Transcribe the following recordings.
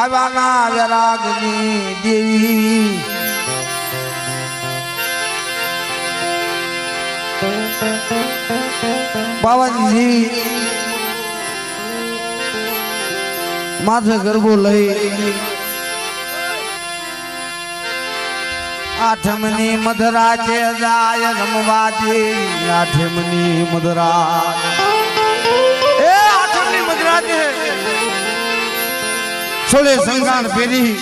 આવ્યાના વૈરાગની દેવી પાવનજી માથે ગરબો લઈ આઠમની મધરાતે જાય રમવા દેવી આઠમની મધરાત એ આઠમની મધરાતે છોડે સંગાણ પેરી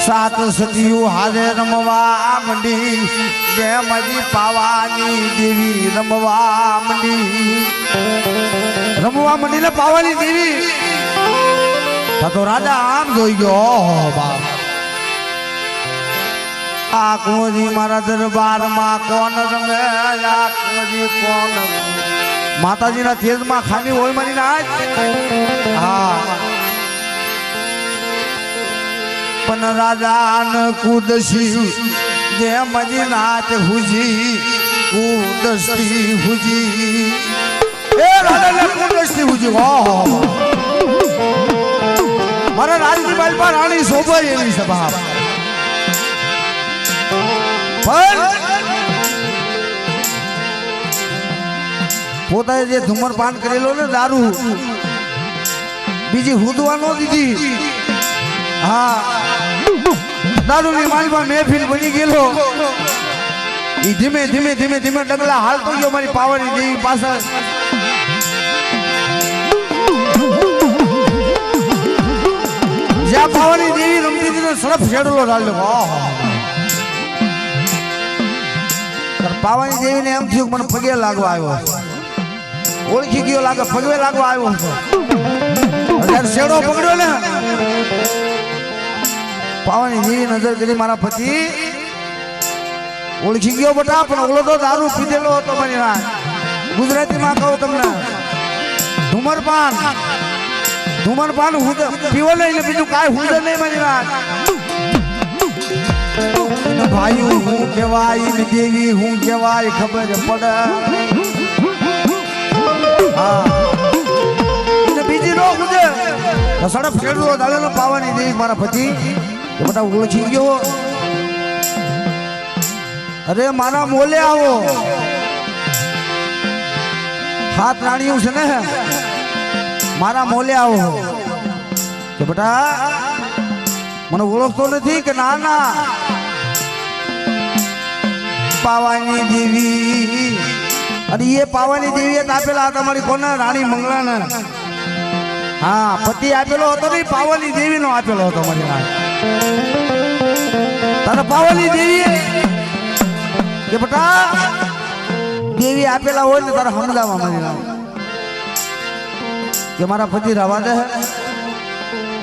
સાત સતીયું હારે રમવા મંડી જેમજી પાવાની દેવી રમવા મંડી ને પાવાની દેવી તો રાજા આમ જોઈ ગયો બાપ આ કુંવરી મારા દરબારમાં કોણ રમે આ કુંવરી કોણ માતાજીના તેજમાં ખાની હોય મારી નાચ હા પણ રાજા ન કુદસી જેમજી નાચ હુજી કુદસી હુજી એ રાજા ને કુદસી હુજી મારા રાજની બાલપા રાણી શોભાઈ એવી સભા પોતાએ જે ધુમ્રપાન કરેલો ને દારૂ બીજી હુદવા ન દીધી હા દારૂ ની માલમાં મહેફિલ બની ગયેલો ઈ ધીમે ધીમે ધીમે ધીમે ડગલા હાલતો ગયો મારી પાવાની દેવી પાછળ જ્યાં પાવાની દેવી રમતી હતી ને સડપ છેડલો ડાલ્યો પાવાની દેવી ને એમ થયું મને પગે લાગવા આવ્યો ઓળખી ગયો લાગે પગે લાગવા આવ્યો જયારે શેડો પકડ્યો ને પાવાની દેવી નજર કરી મારા પતિ ઓળખી ગયો બટા પણ ઓલો તો દારૂ પીધેલો હતો મારી વાત ગુજરાતીમાં કહું તમને ધુમ્રપાન પીવો નહીં ને બીજું કાંઈ હુંદર નહીં મારી વાત ભાઈ હું કેવાય ને દેવી હું કેવાય ખબર પડે હા બીજી નો ખુદે સડપ ખેડૂતો દાડેલો પાવાની દેવી મારા પતિ બધા ઓળખી ગયો અરે મારા મોલે આવો હાથ રાણીઓ છે ને મારા મોલે આવો કે બેટા મને ઓળખતો નથી કે ના ના પાવાની દેવી અને એ પાવાની દેવી આપેલા હતા મારી કોને રાણી મંગળાને હા પતિ આપેલો હતો ને પાવાની દેવી નો આપેલો હતો મારી તારા પાવાની દેવી કે બેટા દેવી આપેલા હોય ને તારા સમજાવવા મારી કે મારા પતિ રવા દે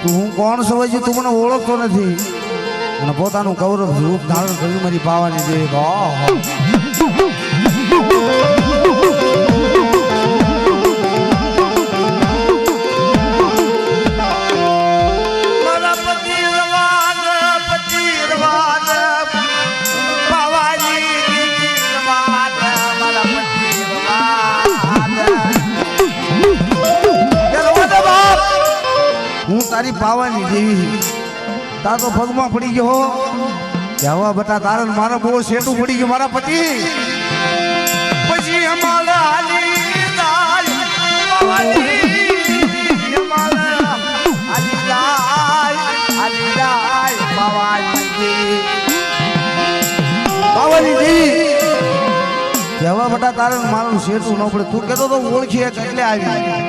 તું હું કોણ સમજ તું મને ઓળખતો નથી અને પોતાનું ગૌરવ રૂપ ધારણ કર્યું મારી પાવાની દેવી તારી પાવાની દેવી તાર તો પગમાં પડી ગયો હવા બટા તારે મારા બહુ શેઠું પડી ગયું મારા પતિ પછી અમારા હાલી પાવાની દેવી હવા બટા તારે મારું શેઠું ન પડે તું કેતો તો ઓળખી એટલે આવી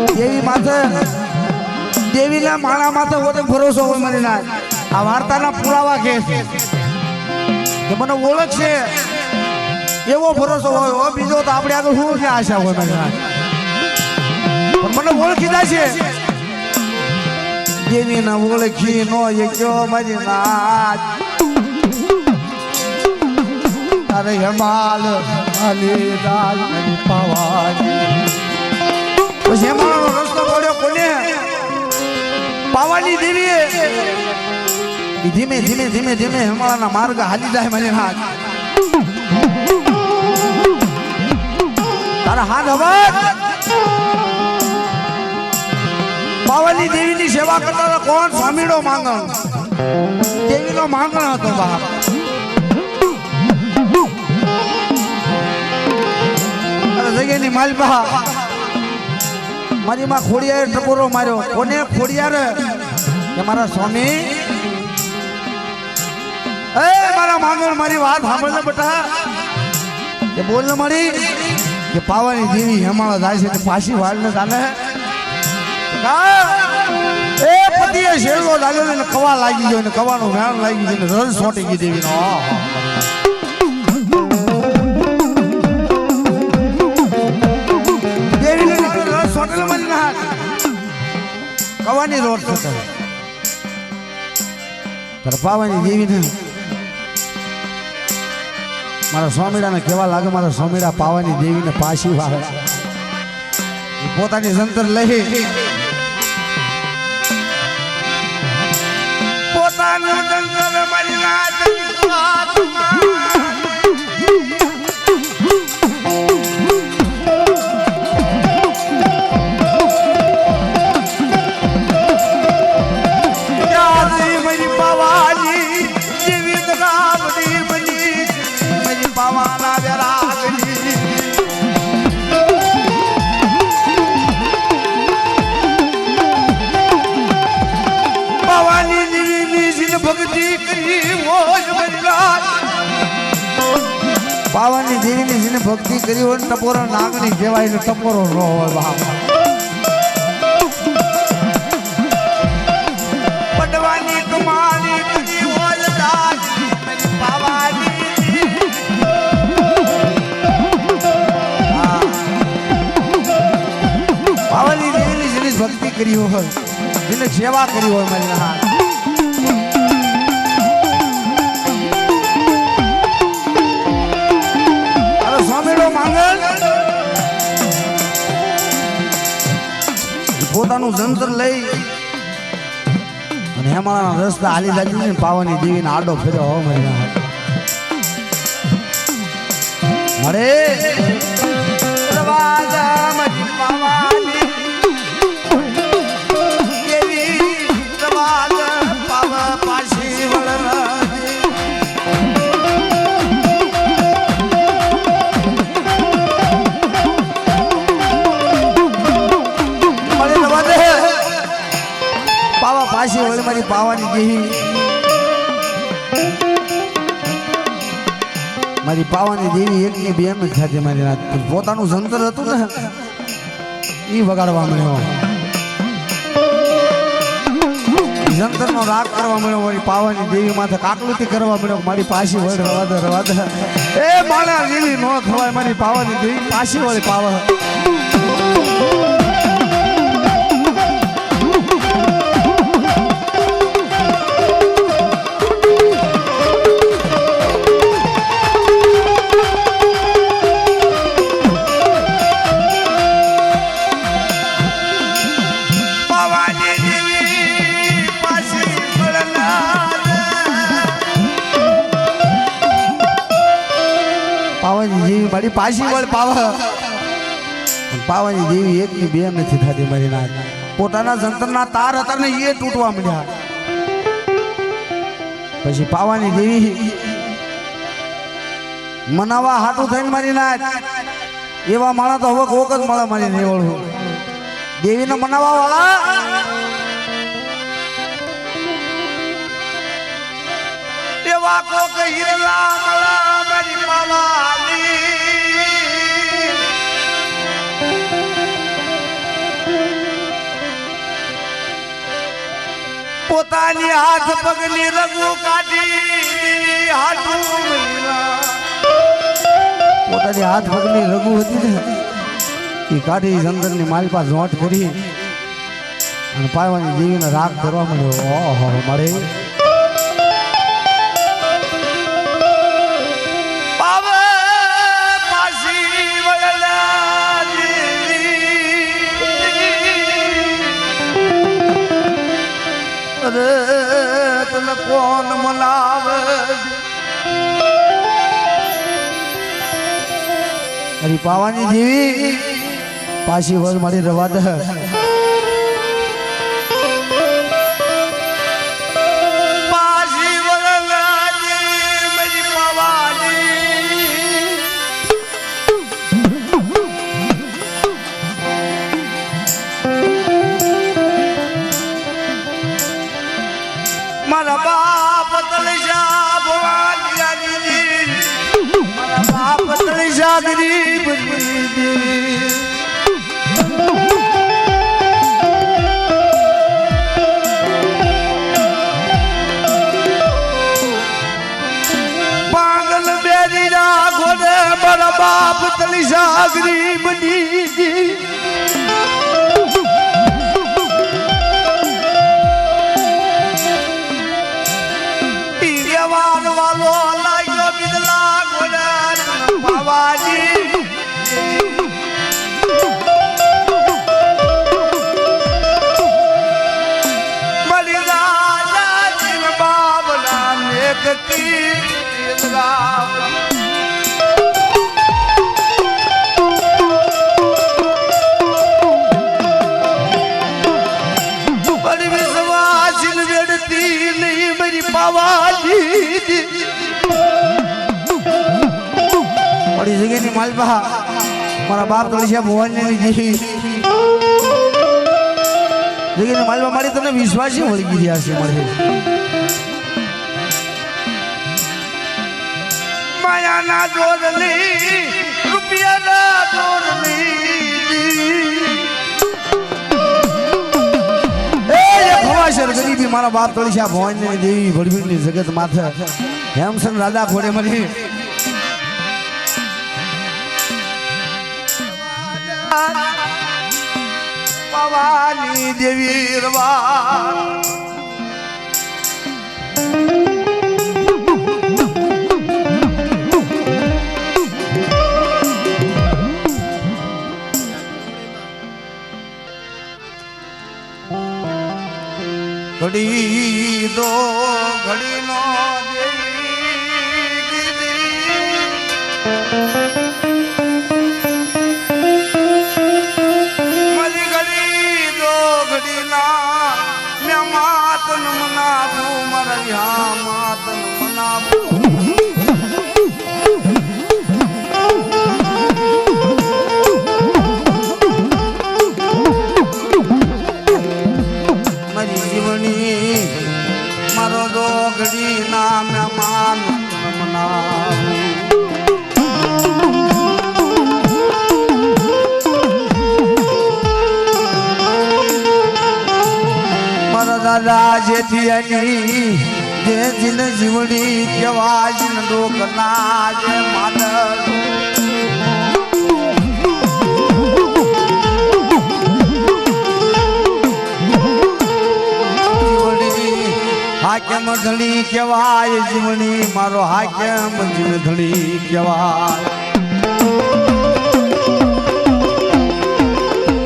દેવી માથે દેવીના માણા માથે હોતે ભરોસો હોય મને ના આ વાર્તાના પુરાવા કે મને ઓળખશે એવો ભરોસો હોય બીજો તો આપણે આગળ શું છે આશા હોય મને પણ મને ઓળખી જાય છે દેવીને ઓળખી નો યક્યો મારી નાચ અરે હિમાલ અલી રાજ પાવાની પછી એમાંનો રસ્તો પડ્યો કોને પાવાની દેવીએ ધીમે ધીમે ધીમે ધીમે હિમાલયના માર્ગ હાલી જાય મને હાથ અરે હા ધવત પાવાની દેવીની સેવા કરતા હતા કોણ? સ્વામીનો માંગણ, દેવીનો માંગણ હતો બાપ. અરે જગ્યાની માલપા મારી માં ખોડિયારે ટકોરો માર્યો. કોને? ખોડિયારે કે મારા સ્વામી એ મારા માંગણ મારી વાત સાંભળ ને બેટા. કે બોલ ને મારી કે પાવાની દેવી હેમાળા જાય છે પાછી વાળ ને ચાલે એ પતિએ શેરલો લાગ્યો ને કવા લાગી ગયો ને કવાનું વેણ લાગી ગયું ને રસ સોટી ગઈ દેવીનો. દેવીને રસ સોટેલો મારી ના કવાની રોડ સોટે તાર પાવાની દેવીને મારા સ્વામીડાને કેવા લાગે? મારા સ્વામીડા પાવાની દેવીને પાછી વાળે પોતાની જંતર લઈ પોતાનું જંતર મારી મારી પાવાની જેવી રામડી બની મારી પાવાના વેરાગની પાવાની દેવીની જીન ભક્તિ કરી મોજ બનરાજ. પાવાની દેવીની જીન ભક્તિ કરી હોય ટપોરો નાગણી કહેવાય ને ટપોરો ન હોય બાપ. પડવાની કમાણી કરી હોય રાજ પાવાની પાવાની દેવીની જીની ભક્તિ કરી હોય જેને સેવા કરી હોય મારી હાથ સ્વામીનો માંગણ પોતાનું જંતર લઈ અને હેમાળાના રસ્તા હાલી લાગી ને પાવાની દેવીને આડો ફેર્યો હો મારી હાથ મરે પાવાની પાછી વળી મારી પાવાની દેવી મારી પાવાની દેવી એકની બે એમ જ ખાતી મારી રાત પોતાનું જંતર હતું ને એ વગાડવા મળ્યો જંતર નો રાગ કરવા મળ્યો મારી પાવાની દેવી માથે કાકલુતી કરવા મળ્યો મારી પાછી વળી રવા દે એ માણા દેવી નો ખવાય મારી પાવાની દેવી પાછી વળી પાવા પાવાની દેવી મારી પાછી વળ પાવાની દેવી એકની બે નથી થતી મારી નાથ પોતાના જંતરના તાર હતા ને એ તૂટવા મળ્યા પછી પાવાની દેવી મનાવા હાટું થઈને મારી નાથ એવા માણસ તો હવે કોક જ મળે મારી નેવળું દેવીને મનાવા વાળા એવા કોક હિરલા મળા મારી પાવાની પોતાની હાથ પગની રગુ કાઢી હાથું પોતાની હાથ પગની રગુ હતી ને એ કાઢી જંગલની માલપા જોટ કરી અને પાવાની દેવીને રાગ કરવા મળ્યો ઓહો મળે તને કોણ મનાવે अरे पावानी देवी पासी वज मारी रवा दे पासी वज मेरी पावानी मारा बाप तलशा भवानी जी मारा बाप तलशा गरीब पागल बेरी घोड़े मारा बाप तलशा गरीब जी वालो लाइयो बिदला घोड़न बाबाजी बलिदा जिन बाबला नेक की बड़ी विश्वास बेड़ती नहीं मेरी बाबाजी बड़ी जगह नहीं मालपा मारा बाप तलशिया भुवन ने जी जगह ने मालपा मारी तने विश्वास ही होली गिरी आसे मरे माया ना जोड़ली रुपया ना जोड़ली शर गरीबी मारा बाप तलशिया भुवन ने देवी बड़ी बड़ी जगत माथे हेमसन राजा घोड़े मरी भवानी देवी रवा घड़ी दो घड़ी नो मरी घड़ी दो घड़ी ना मैं मातन मनाबू मर यहाँ मातन मनाबू मारो दो घड़ी नाम मान मारा दादा जेठी जे जिन जीवड़ी केवा जिन लोक नाज मादर हाकेम धड़ी केवाय जीवनी मारो हाकेम जीव धड़ी केवाय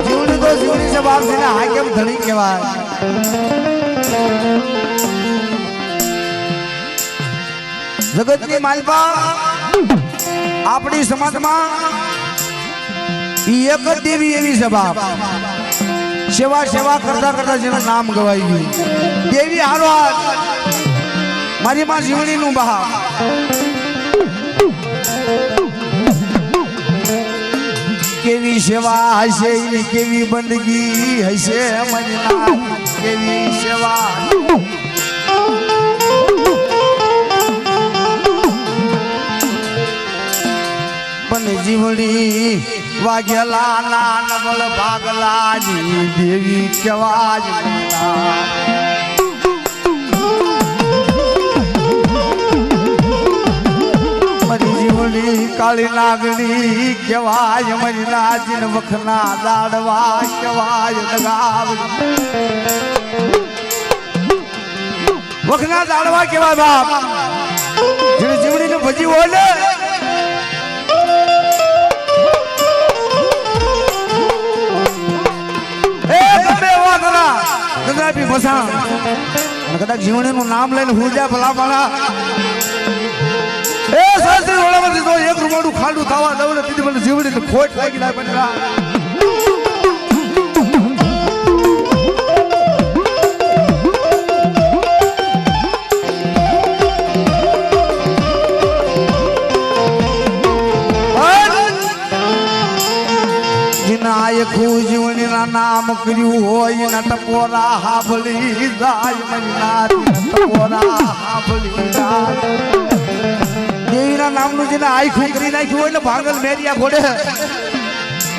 जीवनी को जीवनी से बाप से ना हाकेम धड़ी केवाय जगत की मालपा अपनी समाज में एक देवी एवी सभा सेवा सेवा करता करता जेना नाम गवाई गई देवी हारो मारी मां जीवनी नु बहा केवी सेवा हसे केवी बंदगी हसे मजना केवी सेवा बन जीवनी वागेला नान बल भागला जी देवी केवाज मरी जीवनी काली नागनी केवाज मजना जिन वखना दाड़वा केवाज लगाव वखना दाड़वा केवाज बाप जिन जीवनी ने भजी बोले गंगापी बसा कदा जीवनी नु नाम लेने हुजा भला भला એ સાસરી ઓળામાંથી તો એક રૂમાડું ખાંડું થવા દઉં ને તેથી મને જીવડી ખોટ લાગી જાય બનેલા જીવણીના નામ કર્યું હોય ને ટપોરા હાભળી જાય મહિના ટપોરા હાભળી જાય દેવીના નામનું જેને આખું કરી નાખ્યું હોય ને ભાંગલ મેરિયા ઘોડે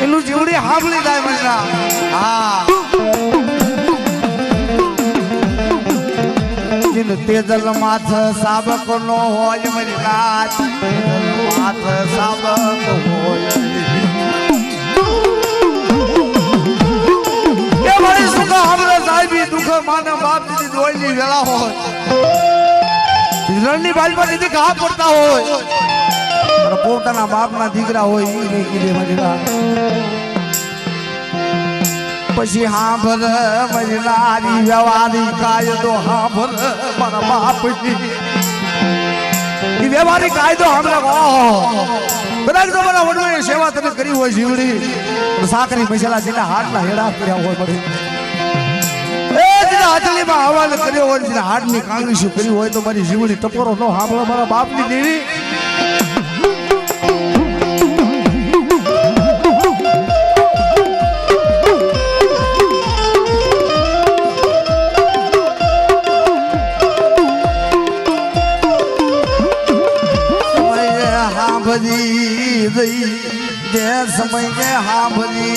એનું જીવડી હાભળી જાય મહિના હા જીન તેજલ માથ સાબક નો હોય મહિના માથ સાબક હોય માના બાપ દીદી દોઈની વેળા હોય રણની બાજુમાં દીદી ઘા પડતા હોય અને પોતાના બાપના દીકરા હોય એ નહીં કીધે મજરા પછી હાંભર મજરારી વ્યવહારી કાયદો હાંભર મારા બાપજી એ વ્યવહારી કાયદો હમણાં કદાચ તો મારા વડવાએ સેવા તમે કરી હોય જીવડી સાકરી મસાલા જેટલા હાથના હેડા કર્યા હોય પડે હાથલીમાં હવાલ કર્યો હોય હાથની કાંગળી શું કરી હોય તો મારી જીવડી ટપોરો નો સાંભળો મારા બાપની દેવી સમય હાંભળી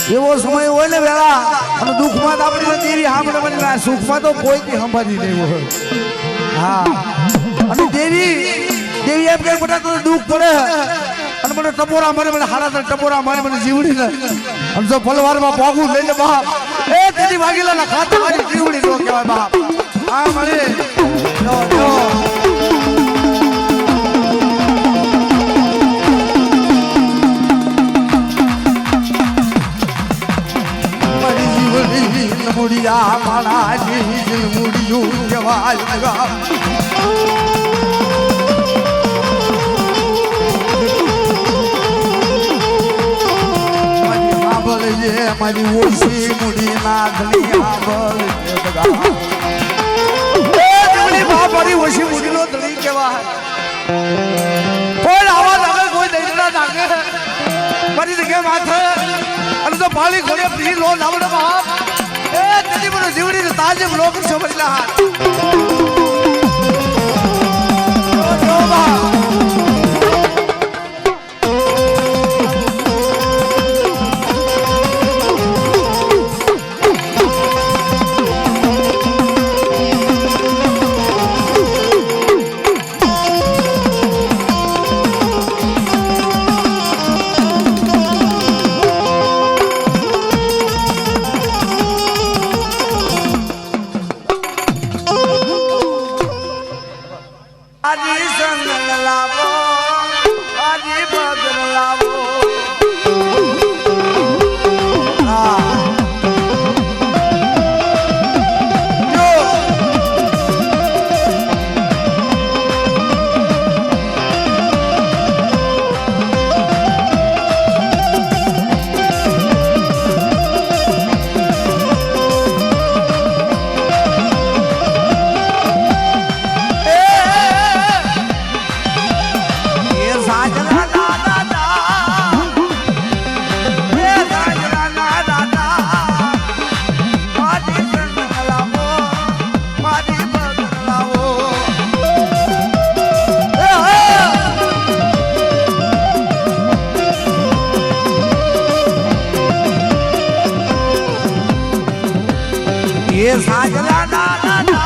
એવો સમય હોય ને વેળા અને દુઃખમાં તો આપણી દેવી સાંભળે મને સુખમાં તો કોઈ સંભાળી નહીં હોય હા અને દેવી એમ કે બધા તો દુઃખ પડે અને મને ટપોરા મારે મને હાડા ટપોરા મારે મને જીવડી ને અને જો ફલવારમાં પોગું લઈને બાપ એ તેની વાગેલા ખાતા મારી જીવડી નો કહેવાય બાપ હા મને મુડિયા માણાજી મુડિયું જવાય લગા મારી હાબળ જે મારી ઓછી મુડી નાગલી હાબળ લગા એ જમણી બાપરી ઓછી મુડીનો ધણી કેવાય કોઈ આવા લાગે કોઈ દૈડા લાગે મારી જગ્યા માથે અને તો પાળી ઘોડે ફ્રી લો લાવડે બાપ तेरी बनो जीवड़ी ने ताजे लोग समझ ला ये साजला ना ना ना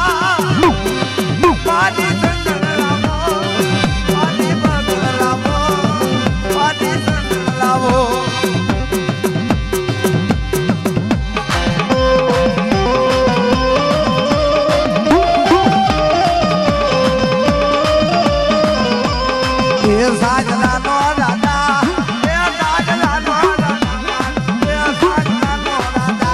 पानी संगलावो पानी बगलावो पानी संगलावो ये साजला नो दादा ये साजला नो दादा ये साजला नो दादा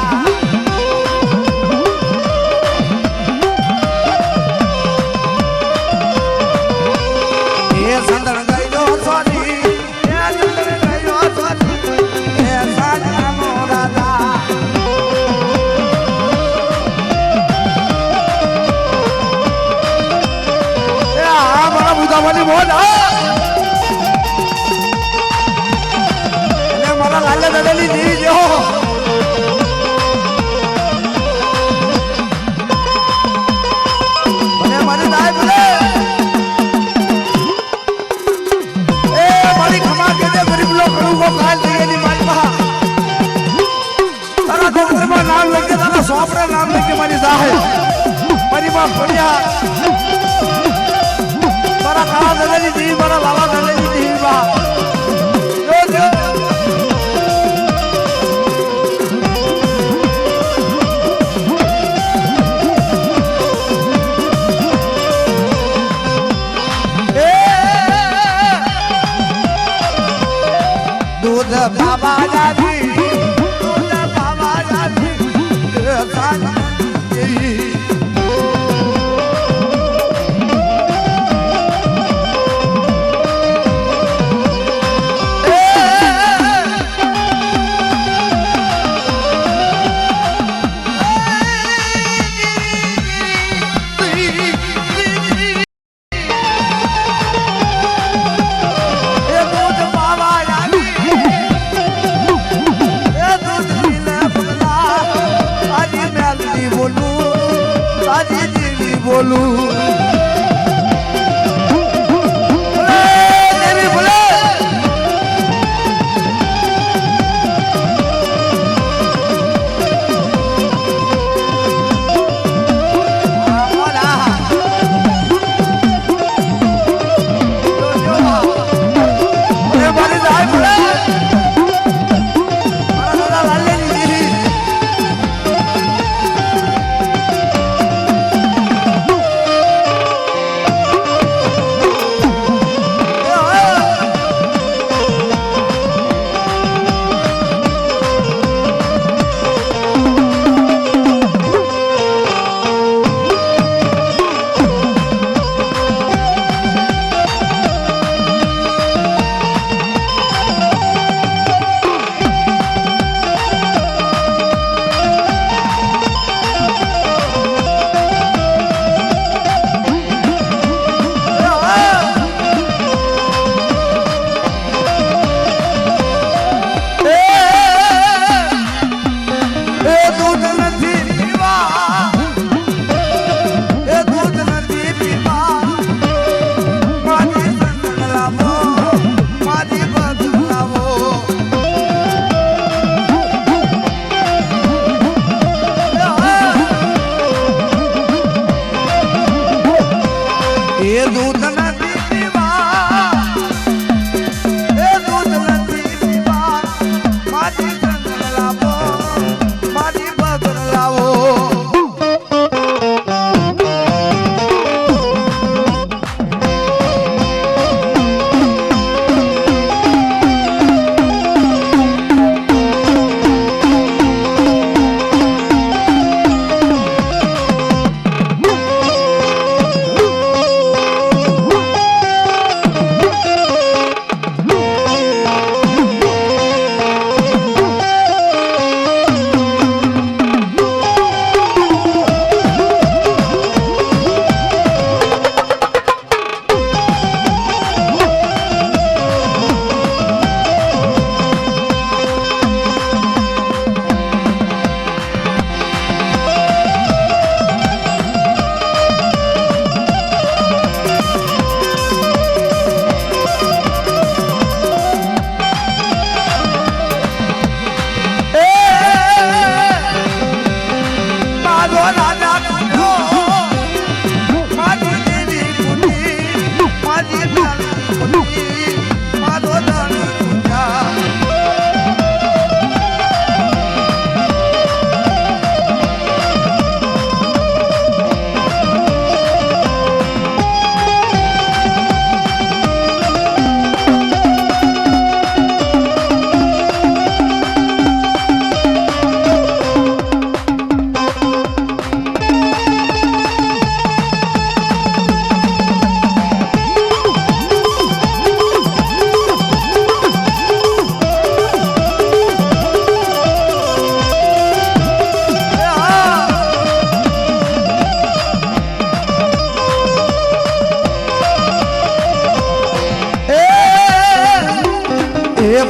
બાબા જાજી બાબા જાજી બોલું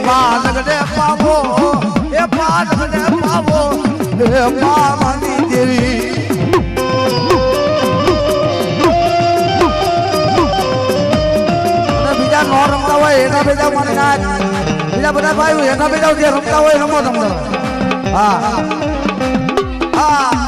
પાલગને પાવો એ પાલગને પાવો એ મામાની દેવી બીજા નો રમતા હોય એના બેજા મને ના બીજા બધા ભાઈ એના બેજા જે રમતા હોય રમો તમને હા હા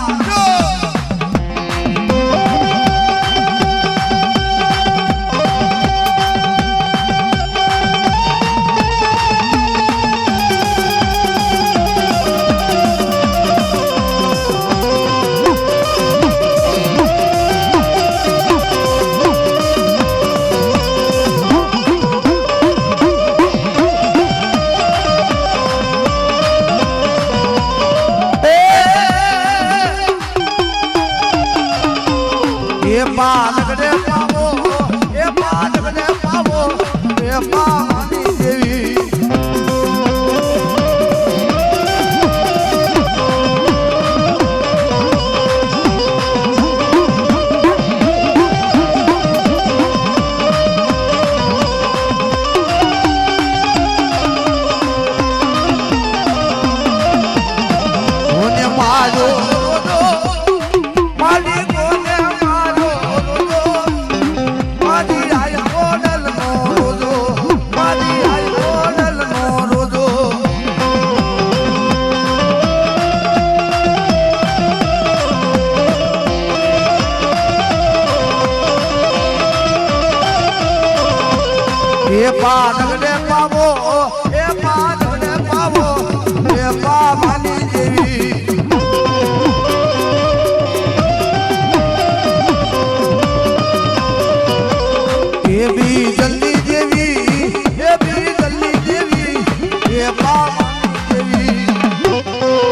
એ પાનને પાવો એ પાનને પાવો એ પાવાની દેવી એ બી જલ્દી દેવી એ બી જલ્દી દેવી એ પાવાની દેવી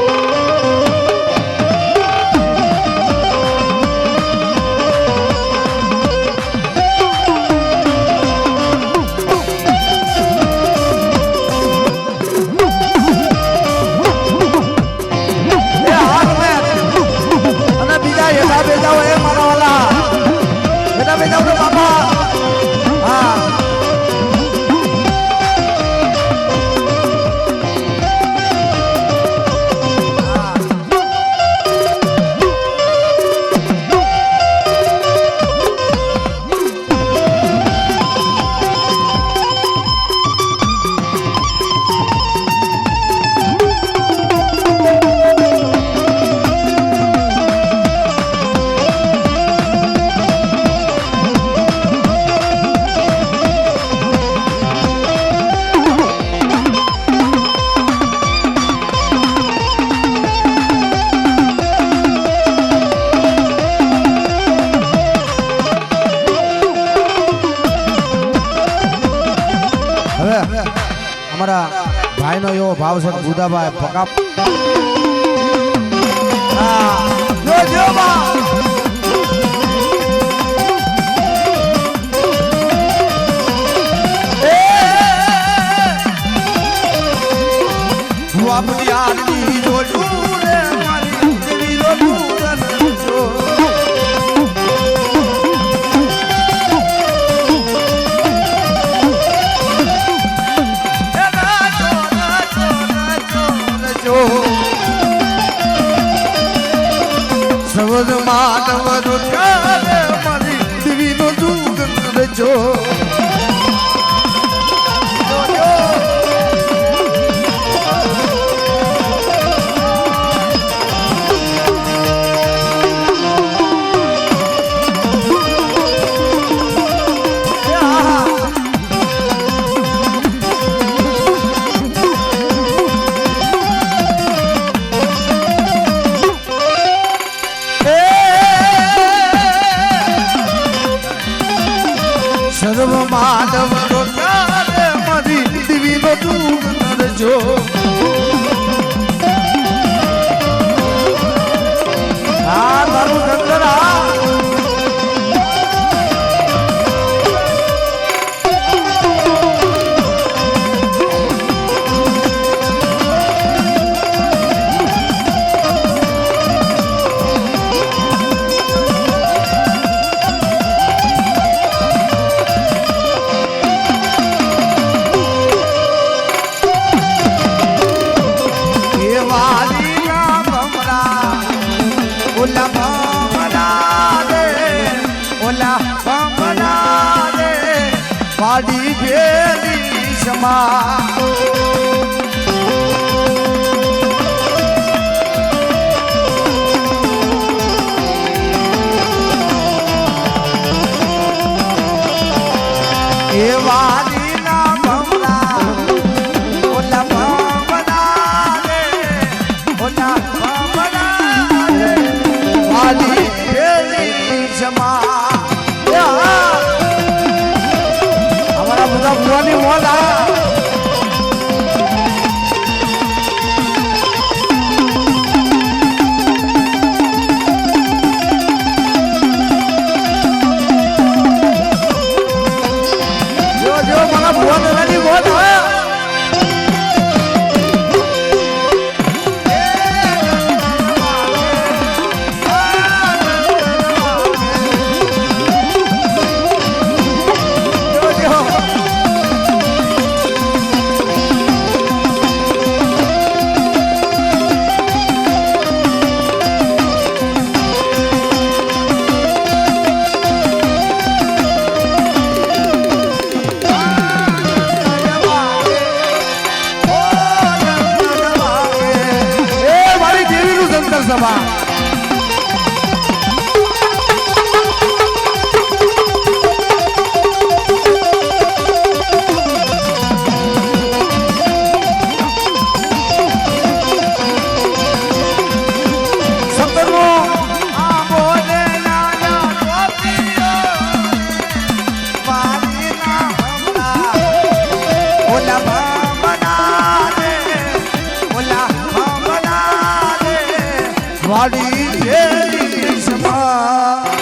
અમારા ભાઈનો એવો ભાવ છે બુદાભાઈ પકા જો જો બા હું આપણી આરતી જોડું રે મારી દેવી જોડું જો સવદ માનવ રૂકારે મારી દેવીનો દૂધ રજો સર્વ માનવ રોકારે મારી દેવીનો દૂધ નરજો આ તારું ચંદ્રા પાડી ભેલી સમા એ વાલીના ભમરા ઓલા ભમરા રે ઓલા ભમરા રે પાડી ભેલી સમા ભગવાની મોલા જો જો મને ભગવાની મોલા સભા માડી જેવી સમા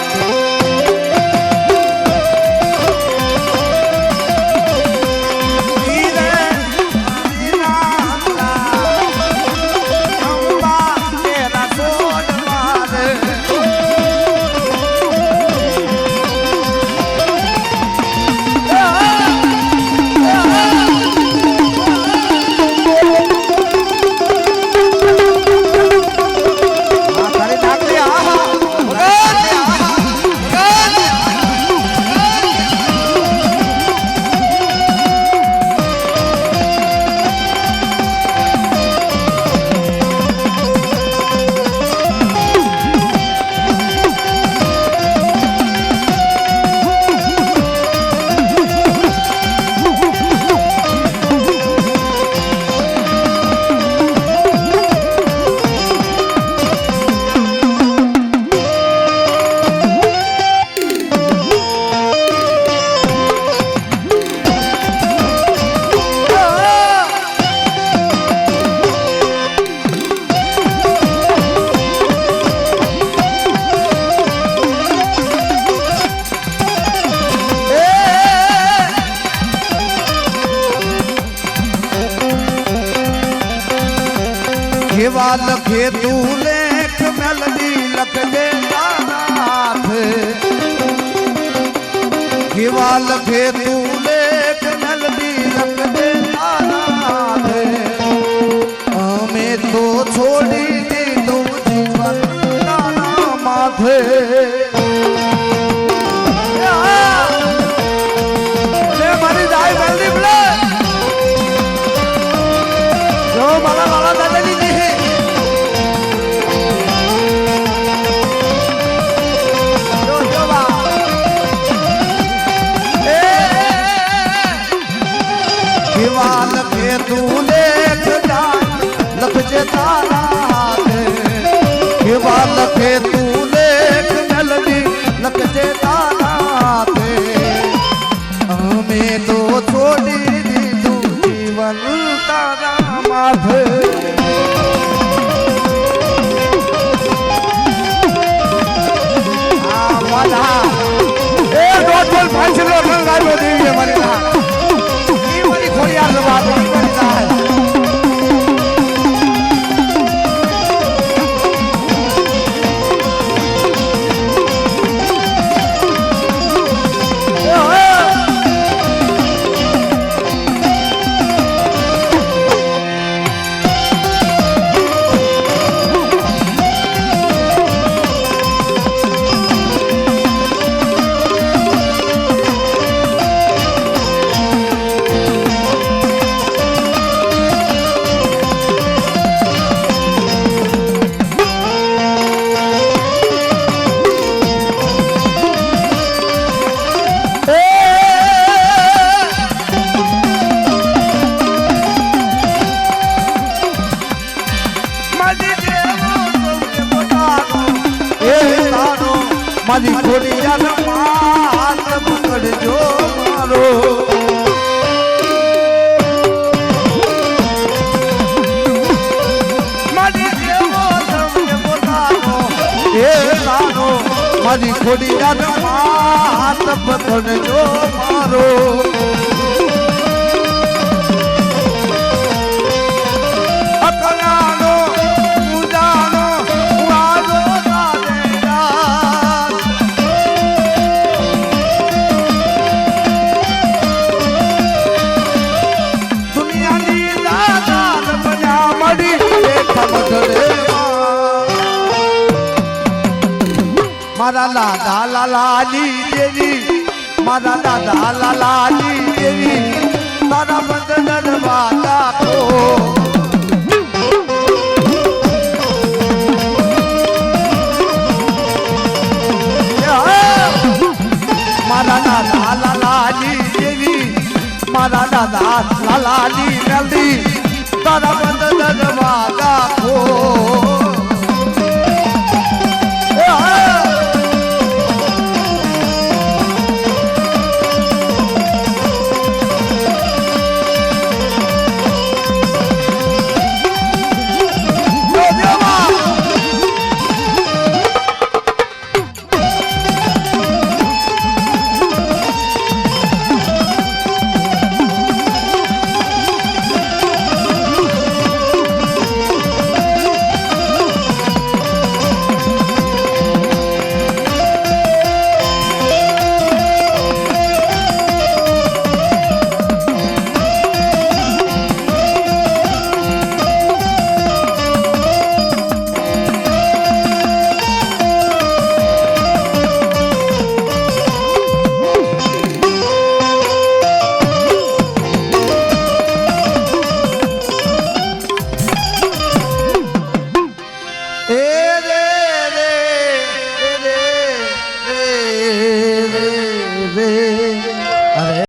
કેવા લખે તું લેખ મેલડી લખજે તારાથ કેવા લખે તું લેખ મેલડી લખજે તારાથ અમે તો છોડી દીધું જીવન તારા માથે મારી જાય મેલડી બોલે જો મારા વાલા દાદાની તું લેખ લખજે તારા કેવા લખે તું લેખ મેલડી લખજે તારા અમે તો છોડી દીધું જીવન તારા માથે એ દોઢ બોલ ફાંસી લો ગાયો દેવી મારી ના यार बात नहीं करता है મારી ખોડિયાર હાથ પકડજો મારો મારી દેવો તમને પોતાનો એ નાનો મારી ખોડિયાર હાથ પકડજો મારો અકલાનો પૂજાનો વાદો મારા દાદા લાલાની દેવી મારા દાદા લાલાની દેવી મારા બંધન વાતા તો મારા દાદા લાલાની દેવી મારા દાદા લાલાની મેલડી તારા બંધન વાતા તો એ